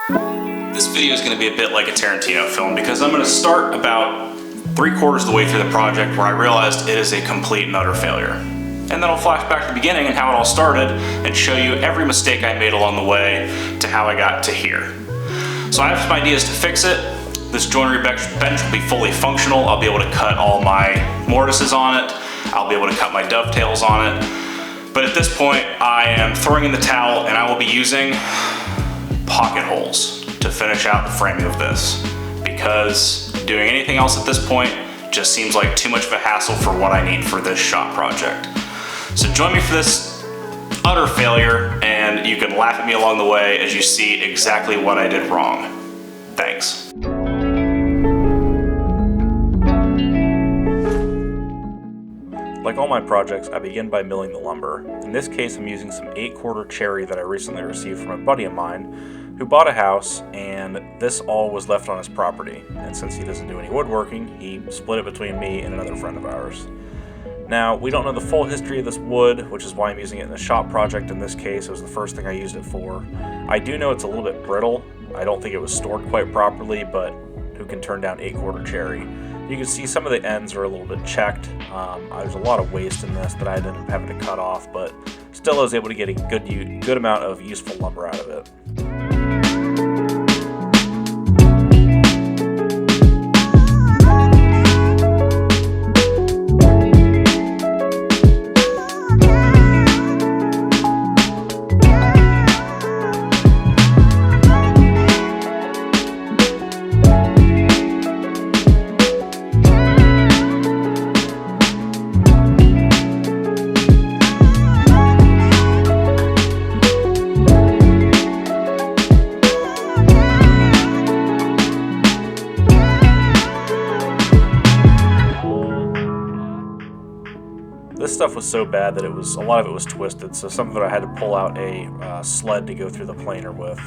This video is going to be a bit like a Tarantino film because I'm going to start about 3/4 of the way through the project where I realized it is a complete and utter failure. And then I'll flash back to the beginning and how it all started and show you every mistake I made along the way to how I got to here. So I have some ideas to fix it. This joinery bench will be fully functional. I'll be able to cut all my mortises on it. I'll be able to cut my dovetails on it. But at this point, I am throwing in the towel and I will be using pocket holes to finish out the framing of this, because doing anything else at this point just seems like too much of a hassle for what I need for this shop project. So join me for this utter failure, and you can laugh at me along the way as you see exactly what I did wrong. Thanks. Like all my projects, I begin by milling the lumber. In this case, I'm using some 8/4 cherry that I recently received from a buddy of mine who bought a house, and this all was left on his property. And since he doesn't do any woodworking, he split it between me and another friend of ours. Now, we don't know the full history of this wood, which is why I'm using it in the shop project in this case. It was the first thing I used it for. I do know it's a little bit brittle. I don't think it was stored quite properly, but who can turn down 8/4 cherry? You can see some of the ends are a little bit checked. There's a lot of waste in this that I ended up having to cut off, but still I was able to get a good amount of useful lumber out of it. This stuff was so bad that a lot of it was twisted, so some of it I had to pull out a sled to go through the planer with,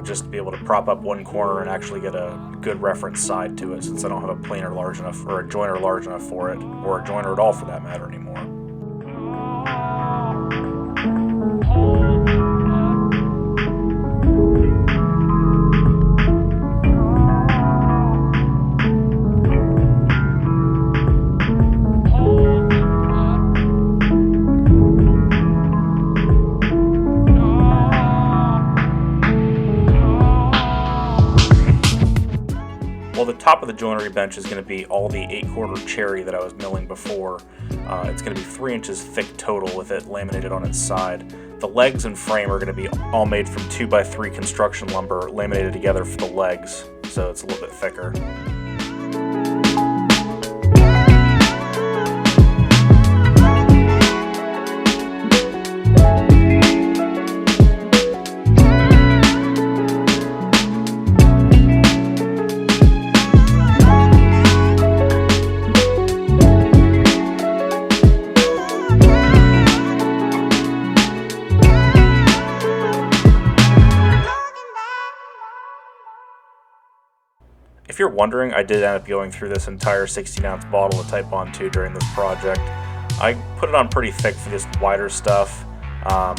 just to be able to prop up one corner and actually get a good reference side to it, since I don't have a planer large enough, or a joiner large enough for it, or a joiner at all for that matter anymore. Well, the top of the joinery bench is going to be all the 8/4 cherry that I was milling before. It's going to be 3 inches thick total with it laminated on its side. The legs and frame are going to be all made from 2x3 construction lumber laminated together for the legs, so it's a little bit thicker. If you're wondering, I did end up going through this entire 16-ounce bottle of Type On 2 during this project. I put it on pretty thick for this wider stuff. I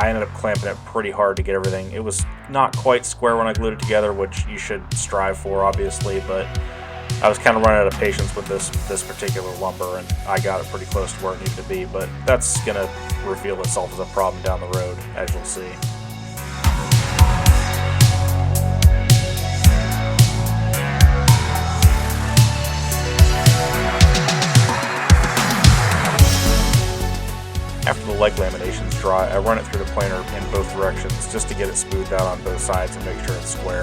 ended up clamping it pretty hard to get everything. It was not quite square when I glued it together, which you should strive for, obviously, but I was kind of running out of patience with this particular lumber, and I got it pretty close to where it needed to be, but that's going to reveal itself as a problem down the road, as you'll see. After the leg laminations dry, I run it through the planer in both directions just to get it smoothed out on both sides and make sure it's square.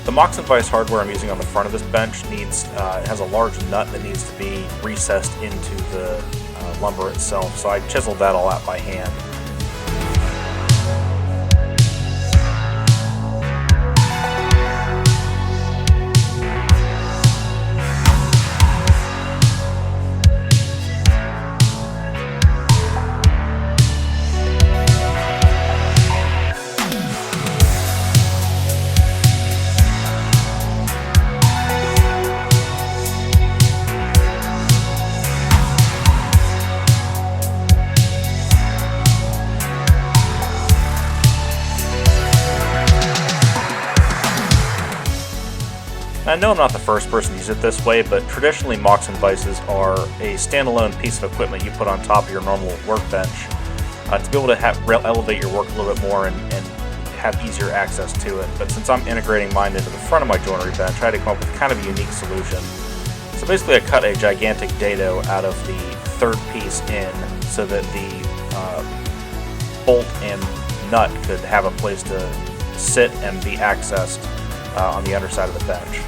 The Mox and Vise hardware I'm using on the front of this bench has a large nut that needs to be recessed into the lumber itself, so I chiseled that all out by hand. know I'm not the first person to use it this way, but traditionally mocks and vices are a standalone piece of equipment you put on top of your normal workbench to be able to elevate your work a little bit more and have easier access to it. But since I'm integrating mine into the front of my joinery bench, I had to come up with kind of a unique solution. So basically I cut a gigantic dado out of the third piece in so that the bolt and nut could have a place to sit and be accessed on the underside of the bench.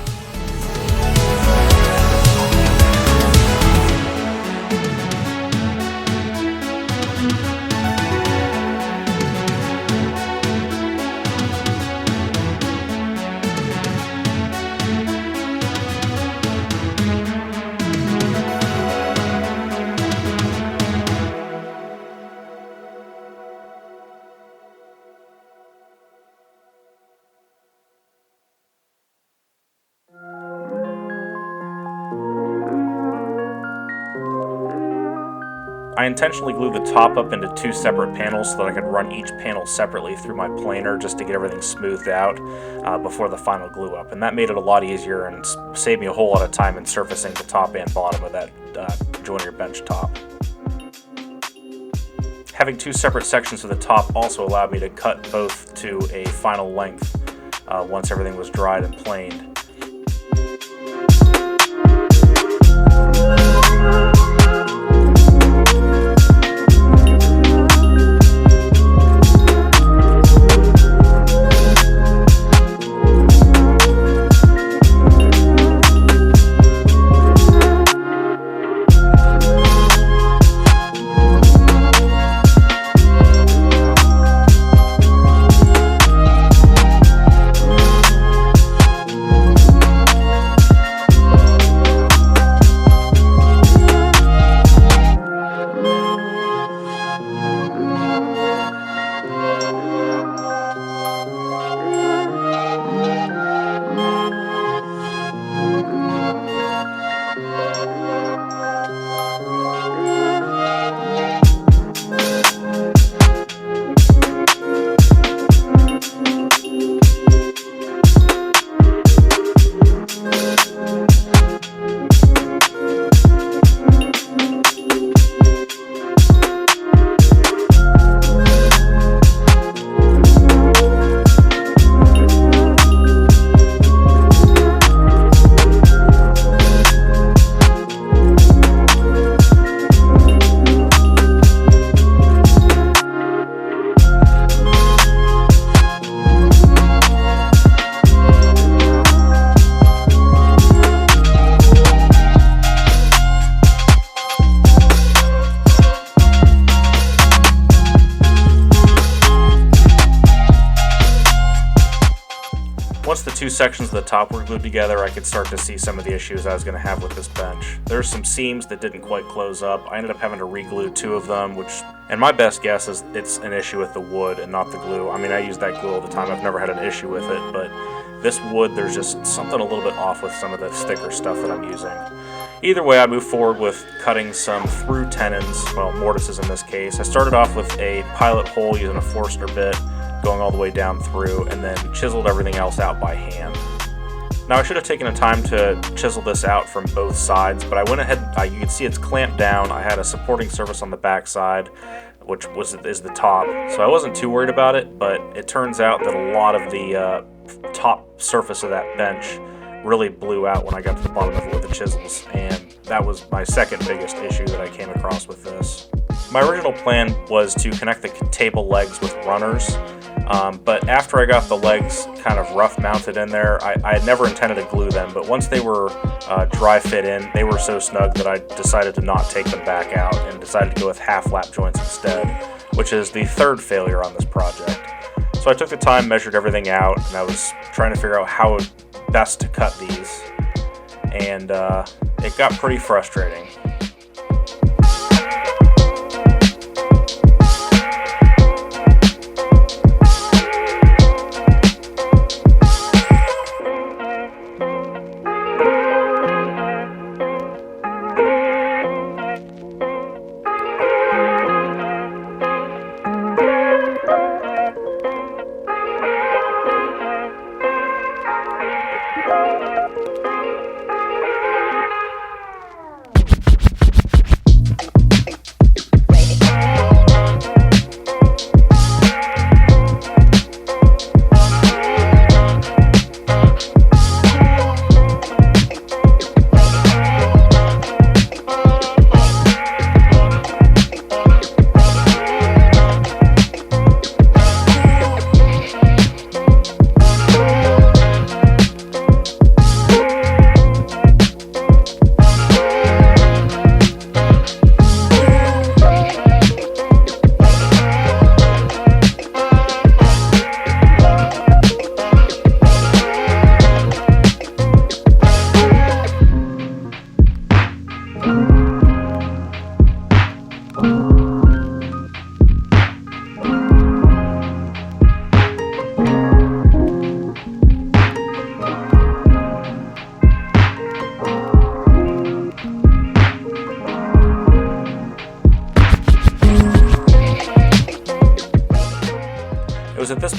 I intentionally glued the top up into two separate panels so that I could run each panel separately through my planer just to get everything smoothed out before the final glue up. And that made it a lot easier and saved me a whole lot of time in surfacing the top and bottom of that joinery bench top. Having two separate sections of the top also allowed me to cut both to a final length once everything was dried and planed. Once the two sections of the top were glued together, I could start to see some of the issues I was going to have with this bench. There's some seams that didn't quite close up. I ended up having to re-glue two of them, and my best guess is it's an issue with the wood and not the glue. I mean, I use that glue all the time. I've never had an issue with it, but this wood, there's just something a little bit off with some of the thicker stuff that I'm using. Either way, I moved forward with cutting some through tenons, well, mortises in this case. I started off with a pilot hole using a Forstner bit, going all the way down through, and then chiseled everything else out by hand. Now I should have taken the time to chisel this out from both sides, but I went ahead, you can see it's clamped down. I had a supporting surface on the back side, which is the top, so I wasn't too worried about it, but it turns out that a lot of the top surface of that bench really blew out when I got to the bottom of it with the chisels, and that was my second biggest issue that I came across with this. My original plan was to connect the table legs with runners, but after I got the legs kind of rough mounted in there, I had never intended to glue them, but once they were dry fit in, they were so snug that I decided to not take them back out and decided to go with half lap joints instead, which is the third failure on this project. So I took the time, measured everything out, and I was trying to figure out how best to cut these, and it got pretty frustrating.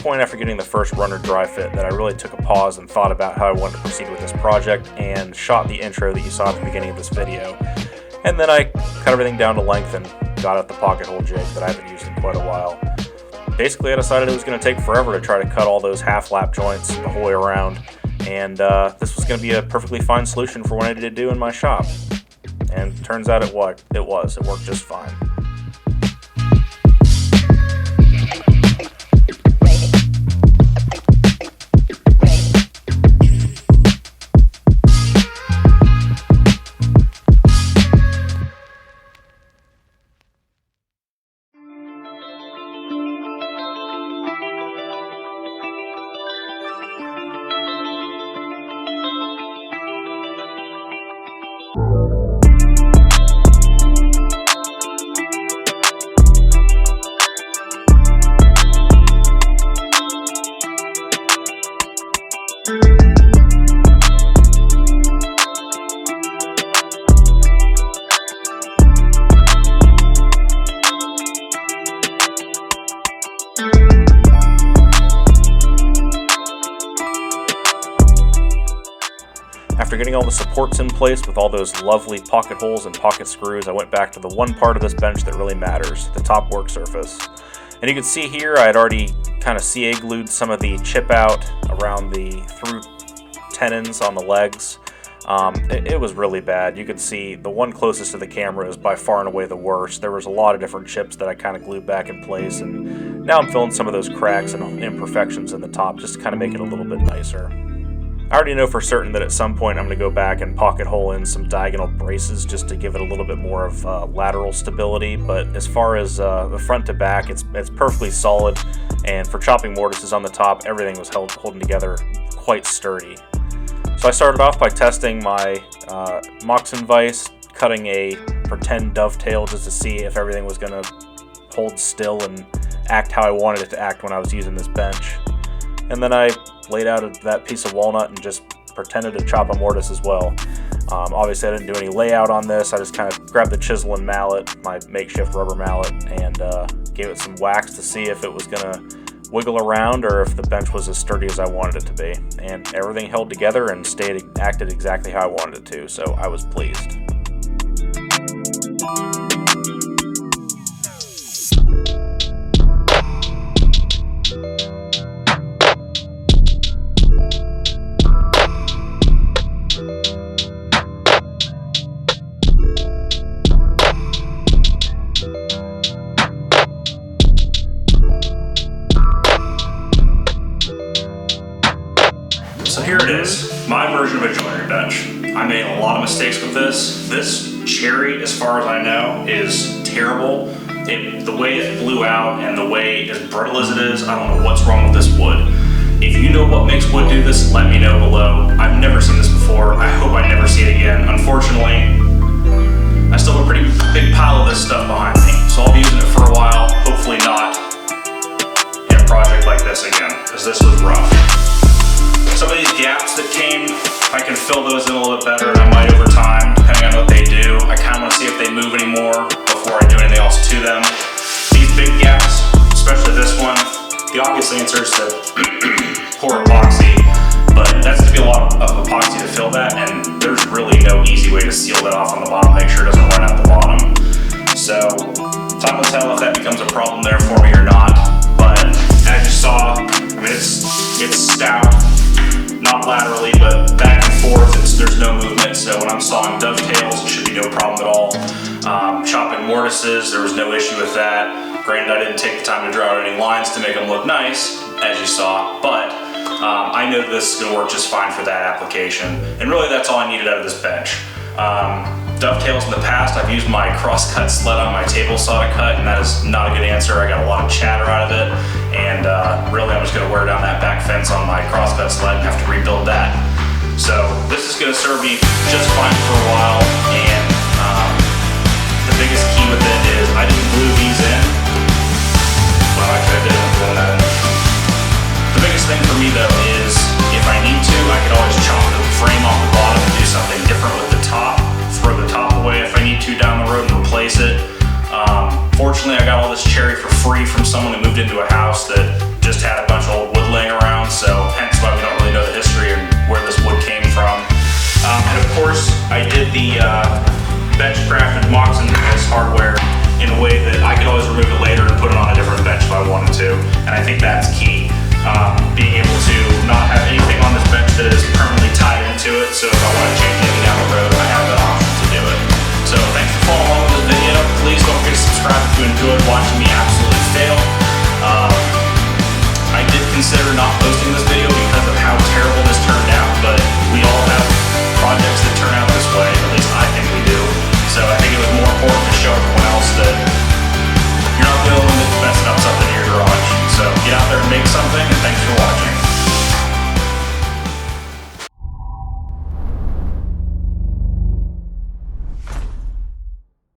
this point, after getting the first runner dry fit, that I really took a pause and thought about how I wanted to proceed with this project and shot the intro that you saw at the beginning of this video. And then I cut everything down to length and got out the pocket hole jig that I haven't used in quite a while. Basically, I decided it was going to take forever to try to cut all those half lap joints the whole way around, and this was going to be a perfectly fine solution for what I needed to do in my shop. And turns out it worked just fine. After getting all the supports in place with all those lovely pocket holes and pocket screws, I went back to the one part of this bench that really matters, the top work surface. And you can see here I had already kind of CA glued some of the chip out around the through tenons on the legs. It was really bad. You could see the one closest to the camera is by far and away the worst. There was a lot of different chips that I kind of glued back in place, and now I'm filling some of those cracks and imperfections in the top just to kind of make it a little bit nicer. I already know for certain that at some point I'm going to go back and pocket hole in some diagonal braces just to give it a little bit more of lateral stability, but as far as the front to back, it's perfectly solid, and for chopping mortises on the top, everything was holding together quite sturdy. So I started off by testing my Moxon vise, cutting a pretend dovetail just to see if everything was going to hold still and act how I wanted it to act when I was using this bench. And then I laid out that piece of walnut and just pretended to chop a mortise as well. Obviously I didn't do any layout on this. I just kind of grabbed the chisel and mallet, my makeshift rubber mallet, and gave it some wax to see if it was going to wiggle around or if the bench was as sturdy as I wanted it to be. And everything held together and acted exactly how I wanted it to, so I was pleased. So here it is, my version of a joinery bench. I made a lot of mistakes with this. This cherry, as far as I know, is terrible. The way it blew out and the way as brittle as it is, I don't know what's wrong with this wood. If you know what makes wood do this, let me know below. I've never seen this before. I hope I never see it again. Unfortunately, I still have a pretty big pile of this stuff behind me, so I'll be using it for a while, hopefully not in a project like this again, because this was rough. Some of these gaps that came, I can fill those in a little bit better, and I might over time, depending on what they do. I kind of want to see if they move anymore before I do anything else to them. These big gaps, especially this one, the obvious answer is to pour epoxy, but that's going to be a lot of epoxy to fill that, and there's really no easy way to seal that off on the bottom, make sure it doesn't run out the bottom. So, time will tell if that becomes a problem there for me or not, but as you saw, I mean, it's stout. Not laterally, but back and forth, there's no movement, so when I'm sawing dovetails, it should be no problem at all. Chopping mortises, there was no issue with that. Granted, I didn't take the time to draw out any lines to make them look nice, as you saw, but I know this is going to work just fine for that application, and really that's all I needed out of this bench. Dovetails in the past, I've used my cross-cut sled on my table saw to cut, and that is not a good answer. I got a lot of chatter out of it, and really I'm just going to wear down that back fence on my cross-cut sled and have to rebuild that. So this is going to serve me just fine for a while, and the biggest key with it is I didn't glue these in. Well, actually I did, I'm gluing that in. The biggest thing for me though is if I need to, I could always chop the frame off the bottom and do something different with the top. Throw the top away if I need to down the road and replace it. Fortunately, I got all this cherry for free from someone who moved into a house that